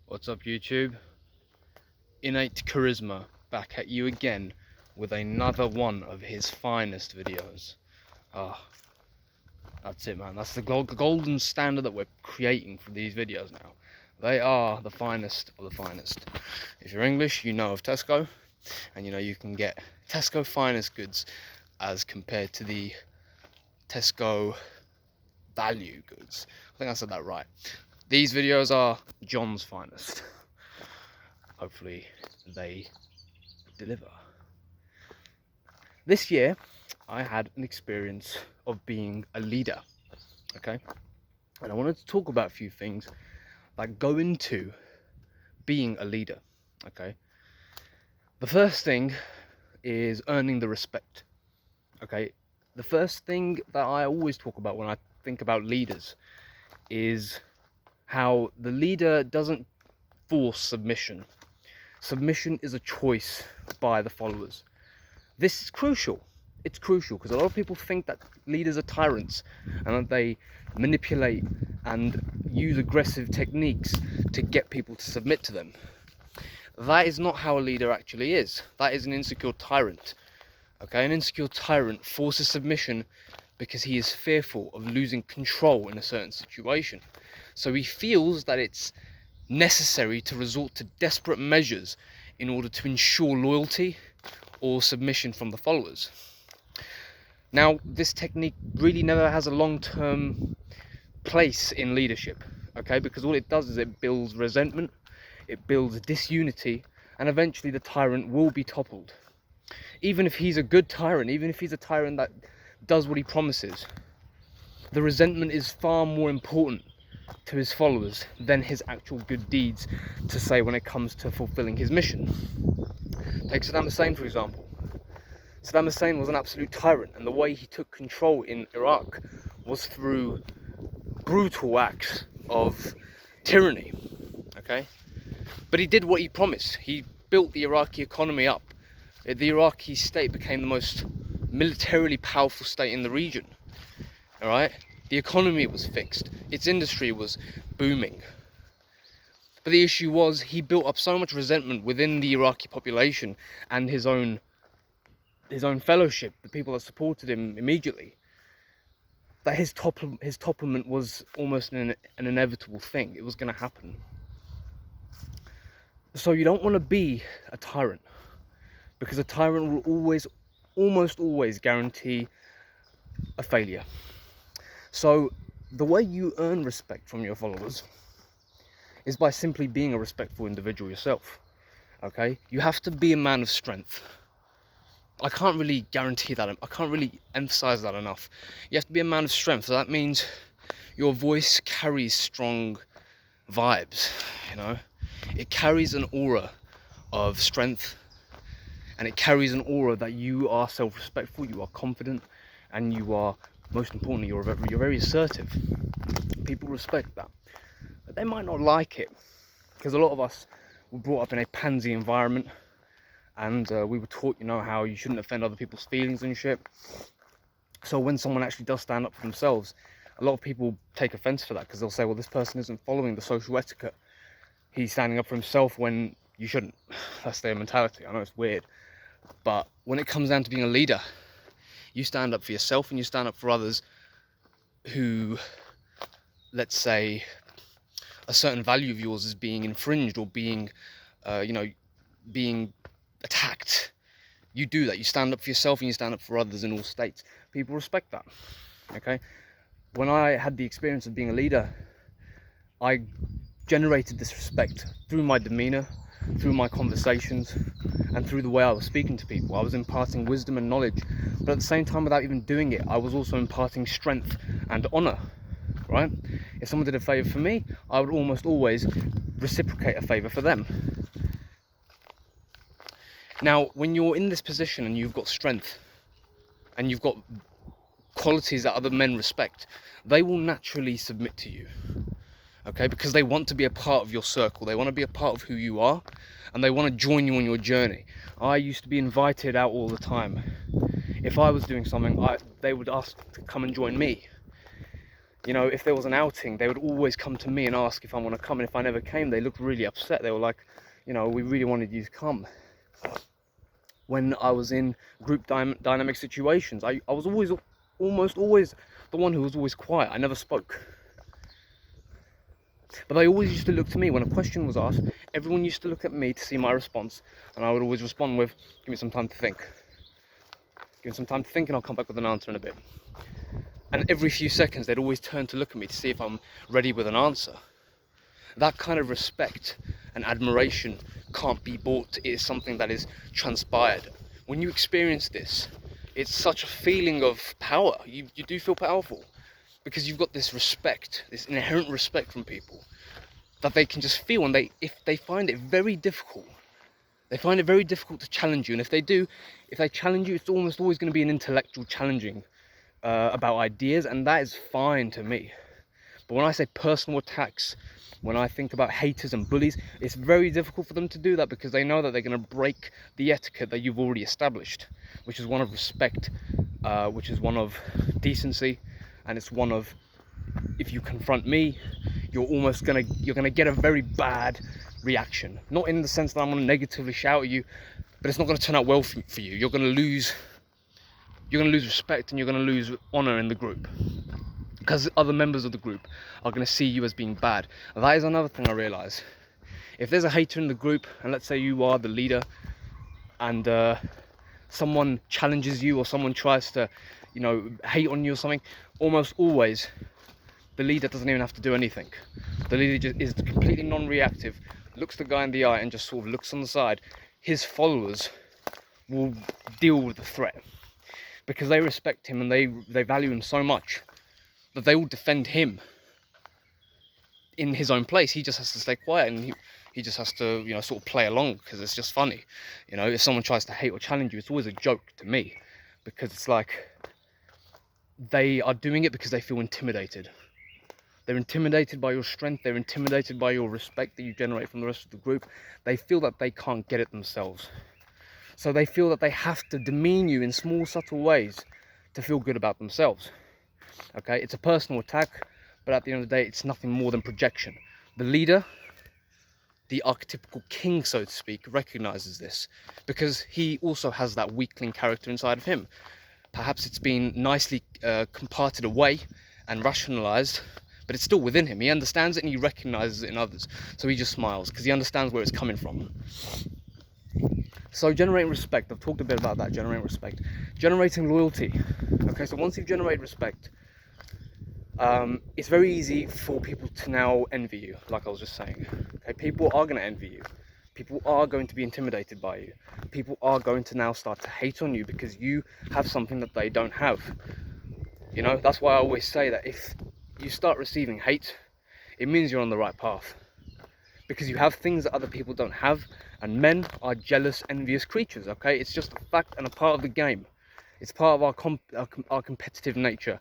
What's up, YouTube? Innate Charisma back at you again with another one of his finest videos. That's it, man. That's the golden standard that we're creating for these videos now. They are the finest of the finest. If you're English, you know of Tesco, and you know you can get Tesco finest goods as compared to the Tesco value goods. I think I said that right. These videos are John's finest. Hopefully they deliver. This year I had an experience of being a leader, okay? And I wanted to talk about a few things that go into being a leader, okay? The first thing is earning the respect, okay? The first thing that I always talk about when I think about leaders is how the leader doesn't force submission. Submission is a choice by the followers. This is crucial. It's crucial because a lot of people think that leaders are tyrants and that they manipulate and use aggressive techniques to get people to submit to them. That is not how a leader actually is. That is an insecure tyrant. Okay, an insecure tyrant forces submission because he is fearful of losing control in a certain situation. So he feels that it's necessary to resort to desperate measures in order to ensure loyalty or submission from the followers. Now, this technique really never has a long-term place in leadership, okay? Because all it does is it builds resentment, it builds disunity, and eventually the tyrant will be toppled. Even if he's a good tyrant, even if he's a tyrant that does what he promises, the resentment is far more important to his followers than his actual good deeds to say when it comes to fulfilling his mission. Take Saddam Hussein, for example. Saddam Hussein was an absolute tyrant, and the way he took control in Iraq was through brutal acts of tyranny, okay? But he did what he promised. He built the Iraqi economy up. The Iraqi state became the most militarily powerful state in the region, all right? The economy was fixed. Its industry was booming. But the issue was he built up so much resentment within the Iraqi population and his own fellowship, the people that supported him immediately, that his topplement was almost an inevitable thing. It was going to happen. So you don't want to be a tyrant, because a tyrant will almost always guarantee a failure. So the way you earn respect from your followers is by simply being a respectful individual yourself, okay? You have to be a man of strength. I can't really guarantee that. I can't really emphasize that enough. You have to be a man of strength. So that means your voice carries strong vibes, you know? It carries an aura of strength, and it carries an aura that you are self-respectful, you are confident, and you are, most importantly, you're very assertive. People respect that. But they might not like it, because a lot of us were brought up in a pansy environment, and we were taught, you know, how you shouldn't offend other people's feelings and shit. So when someone actually does stand up for themselves, a lot of people take offense for that, because they'll say, well, this person isn't following the social etiquette. He's standing up for himself when you shouldn't. That's their mentality. I know it's weird, but when it comes down to being a leader, you stand up for yourself and you stand up for others who, let's say, a certain value of yours is being infringed or being, being attacked. You do that. You stand up for yourself and you stand up for others in all states. People respect that, okay? When I had the experience of being a leader, I generated this respect through my demeanor, through my conversations, and through the way I was speaking to people. I was imparting wisdom and knowledge, but at the same time, without even doing it, I was also imparting strength and honor, right? If someone did a favor for me, I would almost always reciprocate a favor for them. Now, when you're in this position and you've got strength and you've got qualities that other men respect, they will naturally submit to you, okay? Because they want to be a part of your circle. They want to be a part of who you are, and they want to join you on your journey. I used to be invited out all the time. If I was doing something, they would ask to come and join me. You know, if there was an outing, they would always come to me and ask if I want to come, and if I never came, they looked really upset. They were like, you know, we really wanted you to come. When I was in group dynamic situations, I was almost always the one who was always quiet. I never spoke. But they always used to look to me when a question was asked. Everyone used to look at me to see my response, and I would always respond with, give me some time to think. Give me some time to think and I'll come back with an answer in a bit. And every few seconds they'd always turn to look at me to see if I'm ready with an answer. That kind of respect and admiration can't be bought. It is something that is transpired. When you experience this, it's such a feeling of power. You do feel powerful because you've got this respect, this inherent respect from people that they can just feel, and if they find it very difficult, to challenge you. And if they challenge you, it's almost always going to be an intellectual challenging about ideas, and that is fine to me. But when I say personal attacks, when I think about haters and bullies, it's very difficult for them to do that because they know that they're going to break the etiquette that you've already established, which is one of respect, which is one of decency, and it's one of, if you confront me, you're gonna get a very bad reaction. Not in the sense that I'm gonna negatively shout at you, but it's not gonna turn out well for you. You're gonna lose respect, and you're gonna lose honor in the group, because other members of the group are going to see you as being bad. And that is another thing I realise. If there's a hater in the group, and let's say you are the leader, and someone challenges you, or someone tries to, you know, hate on you or something, almost always the leader doesn't even have to do anything. The leader just is completely non-reactive, looks the guy in the eye and just sort of looks on the side. His followers will deal with the threat because they respect him and they value him so much that they will defend him in his own place. He just has to stay quiet, and he just has to, you know, sort of play along because it's just funny. You know, if someone tries to hate or challenge you, it's always a joke to me, because it's like they are doing it because they feel intimidated. They're intimidated by your strength. They're intimidated by your respect that you generate from the rest of the group. They feel that they can't get it themselves. So they feel that they have to demean you in small, subtle ways to feel good about themselves. Okay, it's a personal attack, but at the end of the day, it's nothing more than projection. The leader, the archetypical king, so to speak, recognizes this because he also has that weakling character inside of him. Perhaps it's been nicely comparted away and rationalized, but it's still within him. He understands it and he recognizes it in others. So he just smiles because he understands where it's coming from. So generating respect, I've talked a bit about that, generating respect. Generating loyalty. Okay, so once you've generated respect, it's very easy for people to now envy you, like I was just saying. Okay, people are going to envy you. People are going to be intimidated by you. People are going to now start to hate on you because you have something that they don't have. You know, that's why I always say that if you start receiving hate, it means you're on the right path. Because you have things that other people don't have, and men are jealous, envious creatures, okay? It's just a fact and a part of the game. It's part of our competitive nature.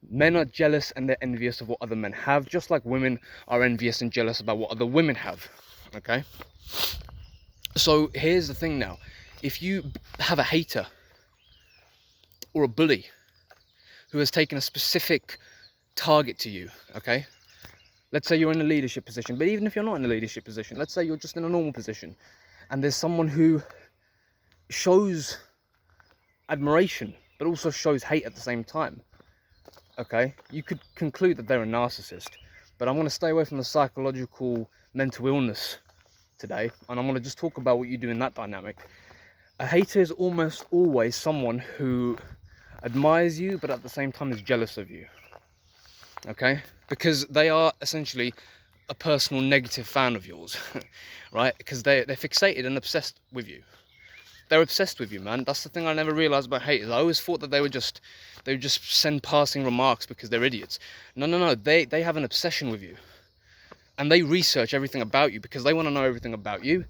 Men are jealous and they're envious of what other men have, just like women are envious and jealous about what other women have, okay? So here's the thing now. If you have a hater or a bully who has taken a specific target to you, okay? Let's say you're in a leadership position, but even if you're not in a leadership position, let's say you're just in a normal position, and there's someone who shows admiration, but also shows hate at the same time, okay? You could conclude that they're a narcissist, but I'm going to stay away from the psychological mental illness today, and I'm going to just talk about what you do in that dynamic. A hater is almost always someone who admires you, but at the same time is jealous of you, okay? Because they are essentially a personal negative fan of yours, right? Because they're fixated and obsessed with you. They're obsessed with you, man. That's the thing I never realized about haters. I always thought that they would just send passing remarks because they're idiots. No. They have an obsession with you, and they research everything about you because they want to know everything about you,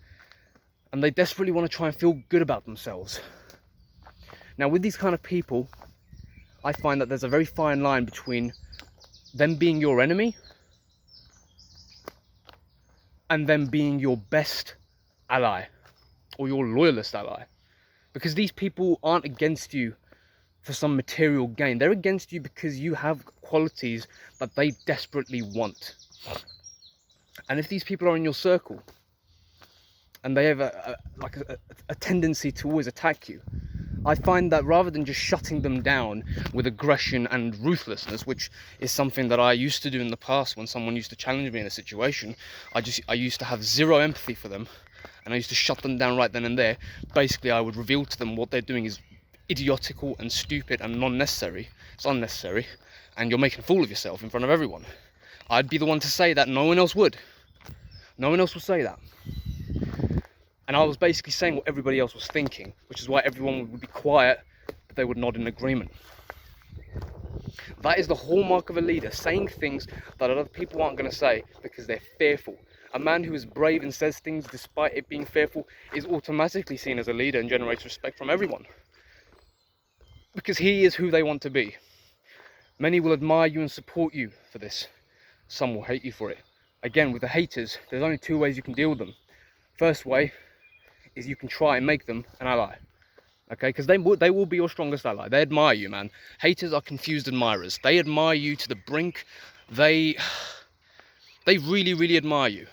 and they desperately want to try and feel good about themselves. Now, with these kind of people, I find that there's a very fine line between them being your enemy and them being your best ally or your loyalist ally, because these people aren't against you for some material gain. They're against you because you have qualities that they desperately want. And if these people are in your circle and they have a tendency to always attack you, I find that rather than just shutting them down with aggression and ruthlessness, which is something that I used to do in the past when someone used to challenge me in a situation, I used to have zero empathy for them, and I used to shut them down right then and there. Basically, I would reveal to them what they're doing is idiotical and stupid and non-necessary. It's unnecessary, and you're making a fool of yourself in front of everyone. I'd be the one to say that. No one else would. No one else would say that. And I was basically saying what everybody else was thinking, which is why everyone would be quiet, but they would nod in agreement. That is the hallmark of a leader, saying things that other people aren't going to say because they're fearful. A man who is brave and says things despite it being fearful is automatically seen as a leader and generates respect from everyone, because he is who they want to be. Many will admire you and support you for this. Some will hate you for it. Again, with the haters, there's only two ways you can deal with them. First way is you can try and make them an ally. Okay, because they will be your strongest ally. They admire you, man. Haters are confused admirers. They admire you to the brink. They really, really admire you.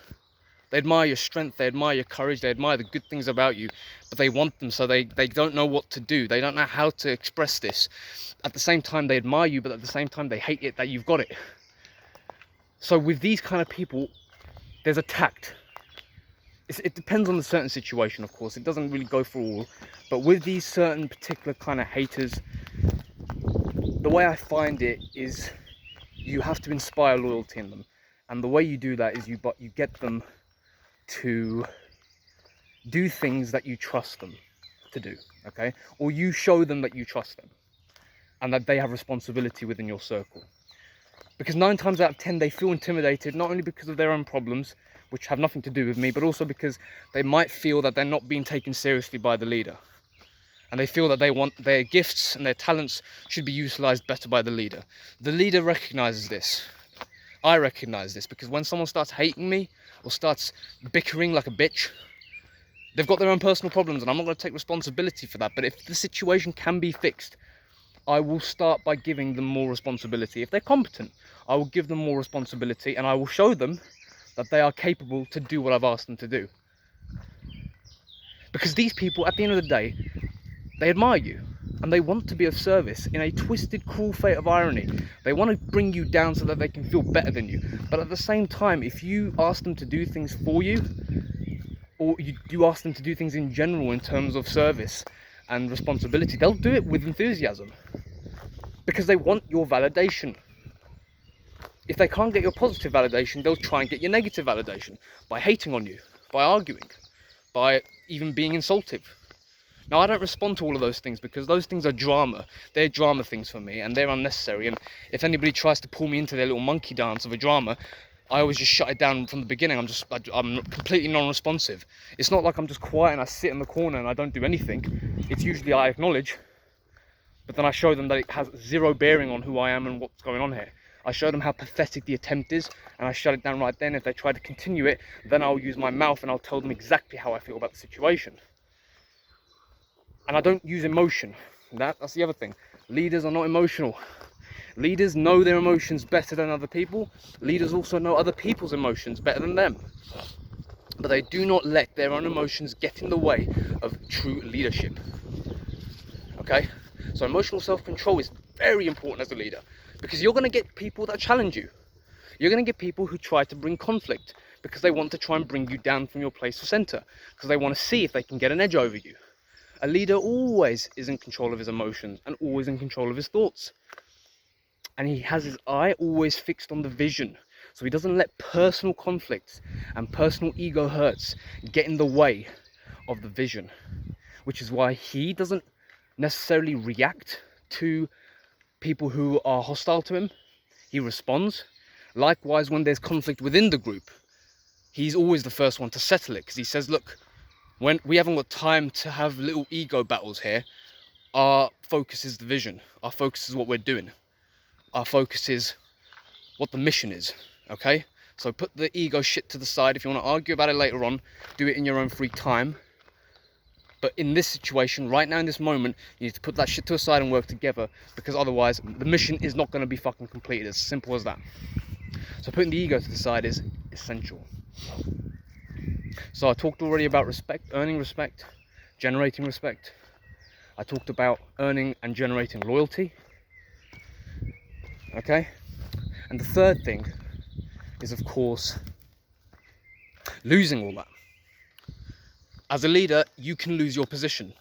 They admire your strength, they admire your courage, they admire the good things about you, but they want them, so they don't know what to do. They don't know how to express this. At the same time, they admire you, but at the same time, they hate it that you've got it. So with these kind of people, there's a tact. It depends on the certain situation, of course. It doesn't really go for all. But with these certain particular kind of haters, the way I find it is you have to inspire loyalty in them. And the way you do that is you get them to do things that you trust them to do, okay? Or you show them that you trust them and that they have responsibility within your circle. Because 9 times out of 10, they feel intimidated, not only because of their own problems, which have nothing to do with me, but also because they might feel that they're not being taken seriously by the leader. And they feel that their gifts and their talents should be utilized better by the leader. The leader recognizes this. I recognize this, because when someone starts hating me or starts bickering like a bitch, they've got their own personal problems, and I'm not going to take responsibility for that. But if the situation can be fixed, I will start by giving them more responsibility. If they're competent, I will give them more responsibility, and I will show them that they are capable to do what I've asked them to do. Because these people, at the end of the day, they admire you and they want to be of service in a twisted, cruel fate of irony. They want to bring you down so that they can feel better than you. But at the same time, if you ask them to do things for you, or you ask them to do things in general in terms of service and responsibility, they'll do it with enthusiasm because they want your validation. If they can't get your positive validation, they'll try and get your negative validation by hating on you, by arguing, by even being insultive. Now, I don't respond to all of those things because those things are drama. They're drama things for me, and they're unnecessary. And if anybody tries to pull me into their little monkey dance of a drama, I always just shut it down from the beginning. I'm completely non-responsive. It's not like I'm just quiet and I sit in the corner and I don't do anything. It's usually I acknowledge, but then I show them that it has zero bearing on who I am and what's going on here. I show them how pathetic the attempt is, and I shut it down right then. If they try to continue it, then I'll use my mouth and I'll tell them exactly how I feel about the situation. And I don't use emotion. That's the other thing. Leaders are not emotional. Leaders know their emotions better than other people. Leaders also know other people's emotions better than them. But they do not let their own emotions get in the way of true leadership. Okay? So emotional self-control is very important as a leader, because you're going to get people that challenge you. You're going to get people who try to bring conflict because they want to try and bring you down from your place of center, because they want to see if they can get an edge over you. A leader always is in control of his emotions and always in control of his thoughts. And he has his eye always fixed on the vision. So he doesn't let personal conflicts and personal ego hurts get in the way of the vision. Which is why he doesn't necessarily react to people who are hostile to him. He responds. Likewise, when there's conflict within the group, he's always the first one to settle it, because he says, look, when we haven't got time to have little ego battles here, our focus is the vision. Our focus is what we're doing. Our focus is what the mission is, okay? So put the ego shit to the side. If you want to argue about it later on, do it in your own free time. But in this situation, right now in this moment, you need to put that shit to a side and work together, because otherwise the mission is not going to be fucking completed. As simple as that. So putting the ego to the side is essential. So I talked already about respect, earning respect, generating respect. I talked about earning and generating loyalty. Okay? And the third thing is, of course, losing all that. As a leader, you can lose your position.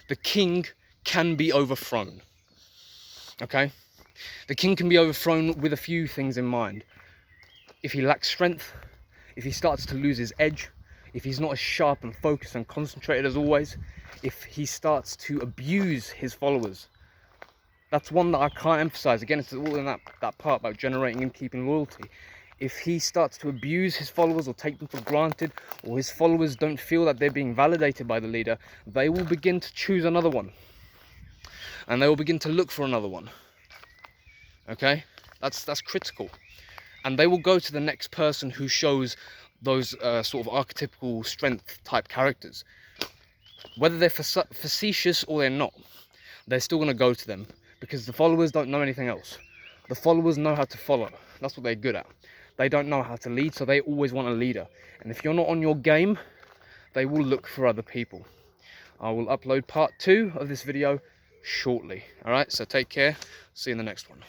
The king can be overthrown. Okay? The king can be overthrown with a few things in mind. If he lacks strength, if he starts to lose his edge, if he's not as sharp and focused and concentrated as always, if he starts to abuse his followers. That's one that I can't emphasize. Again, it's all in that part about generating and keeping loyalty. If he starts to abuse his followers or take them for granted, or his followers don't feel that they're being validated by the leader, they will begin to choose another one. And they will begin to look for another one. Okay? That's critical. And they will go to the next person who shows those sort of archetypical strength type characters. Whether they're facetious or they're not, they're still going to go to them, because the followers don't know anything else. The followers know how to follow. That's what they're good at. They don't know how to lead, so they always want a leader. And if you're not on your game, they will look for other people. I will upload part 2 of this video shortly. Alright, so take care. See you in the next one.